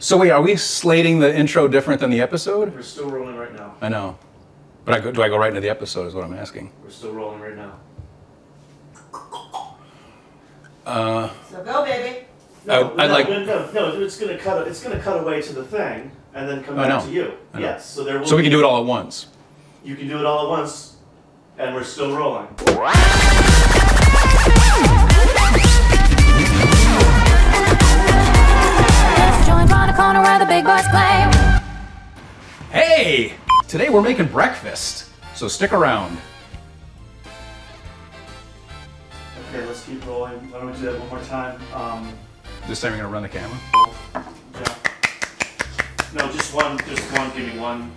So wait, are we slating the intro different than the episode? We're still rolling right now. I know. But do I go right into the episode is what I'm asking. We're still rolling right now. So go, baby. No, it's gonna cut away to the thing and then come back to you. Yes. So there will So we can do it all at once. You can do it all at once, and we're still rolling. Hey! Today we're making breakfast, so stick around. Okay, let's keep rolling. Why don't we do that one more time? This time you're gonna run the camera? Yeah. No, just one, give me one.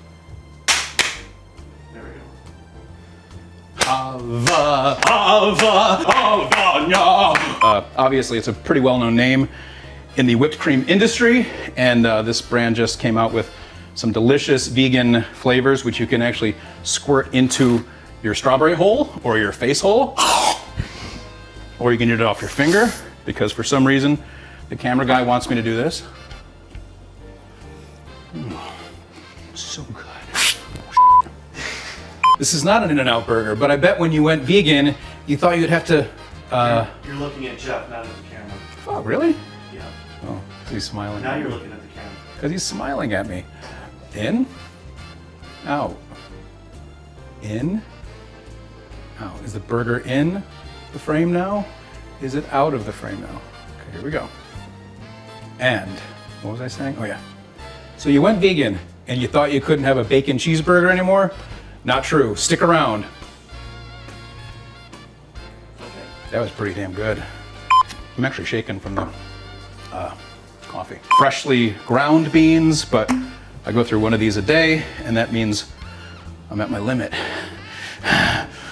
There we go. Obviously, it's a pretty well-known name in the whipped cream industry, and this brand just came out with some delicious vegan flavors, which you can actually squirt into your strawberry hole or your face hole, or you can eat it off your finger, because for some reason, the camera guy wants me to do this. So good. This is not an In-N-Out burger, but I bet when you went vegan, you thought you'd have to... You're looking at Jeff, not at the camera. Oh, really? Yeah. Oh, he's smiling. Now you're looking at the camera. Because he's smiling at me. In, out, in, out. Is the burger in the frame now? Is it out of the frame now? Okay, here we go. And, what was I saying? Oh yeah. So you went vegan and you thought you couldn't have a bacon cheeseburger anymore? Not true. Stick around. Okay. That was pretty damn good. I'm actually shaking from the coffee. Freshly ground beans, but I go through one of these a day, and that means I'm at my limit.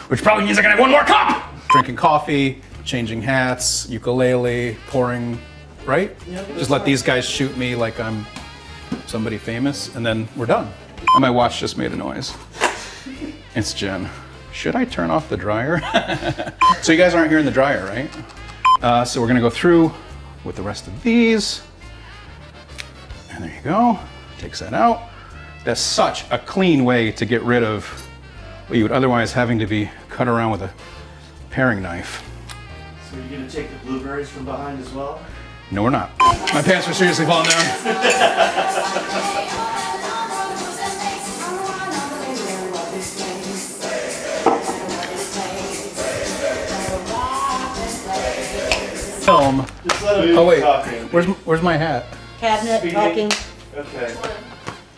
Which probably means I gotta have one more cup! Drinking coffee, changing hats, ukulele, pouring, right? Yeah, just let these guys shoot me like I'm somebody famous, and then we're done. And my watch just made a noise. It's Jen. Should I turn off the dryer? So you guys aren't here in the dryer, right? So we're gonna go through with the rest of these. And there you go. Takes that out. That's such a clean way to get rid of what you would otherwise having to be cut around with a paring knife. So you're gonna take the blueberries from behind as well? No, we're not. My pants are seriously falling down. Film. Oh wait, where's my hat? Cabinet, Speaking. talking. Okay.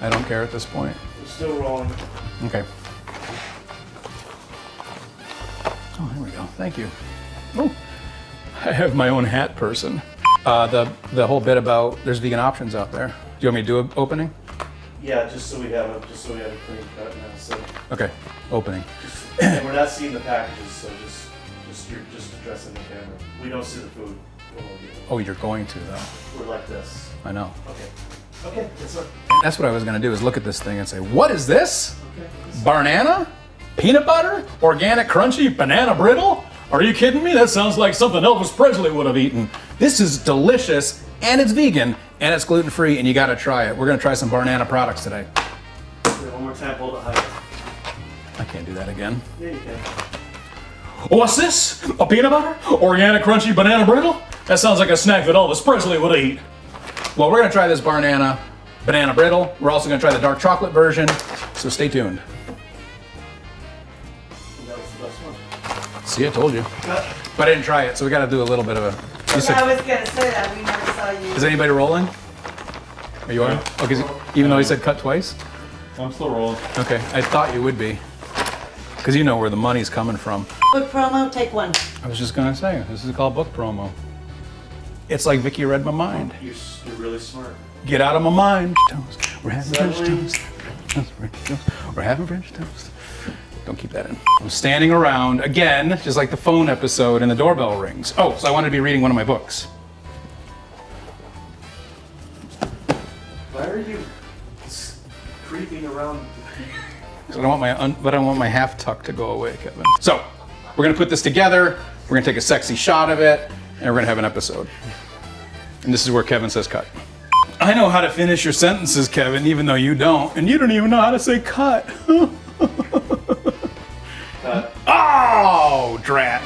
I don't care at this point. We're still rolling. Okay. Oh, there we go. Thank you. Oh, I have my own hat person. The whole bit about there's vegan options out there. Do you want me to do an opening? Yeah, just so we have a clean cut now. So Okay, opening. and we're not seeing the packages, so you're just addressing the camera. We don't see the food. Oh, you're going to though. We're like this. I know. Okay. Okay, that's what. That's what I was gonna do is look at this thing and say, what is this? Okay. Barnana? Peanut butter? Organic crunchy banana brittle? Are you kidding me? That sounds like something Elvis Presley would have eaten. This is delicious, and it's vegan, and it's gluten-free, and you gotta try it. We're gonna try some Barnana products today. Okay, one more time, hold it higher. I can't do that again. Yeah, you can. What's this? A peanut butter? Organic crunchy banana brittle? That sounds like a snack that Elvis Presley would eat. Well, we're gonna try this banana brittle. We're also gonna try the dark chocolate version, so stay tuned. That was the best one. See, I told you. But I didn't try it, so we gotta do a little bit of a... I was gonna say that, we never saw you. Is anybody rolling? Are you on? Oh, even though he said cut twice? I'm still rolling. Okay, I thought you would be. Because you know where the money's coming from. Book promo, take one. I was just gonna say, this is called book promo. It's like Vicky read my mind. You're really smart. Get out of my mind. We're having French toast. We're having French toast. Don't keep that in. I'm standing around again, just like the phone episode, and the doorbell rings. Oh, so I wanted to be reading one of my books. Why are you creeping around? I don't want my half tuck to go away, Kevin. So, we're gonna put this together. We're gonna take a sexy shot of it, and we're gonna have an episode. And this is where Kevin says cut. I know how to finish your sentences, Kevin, even though you don't. And you don't even know how to say cut. Cut. Oh, drat.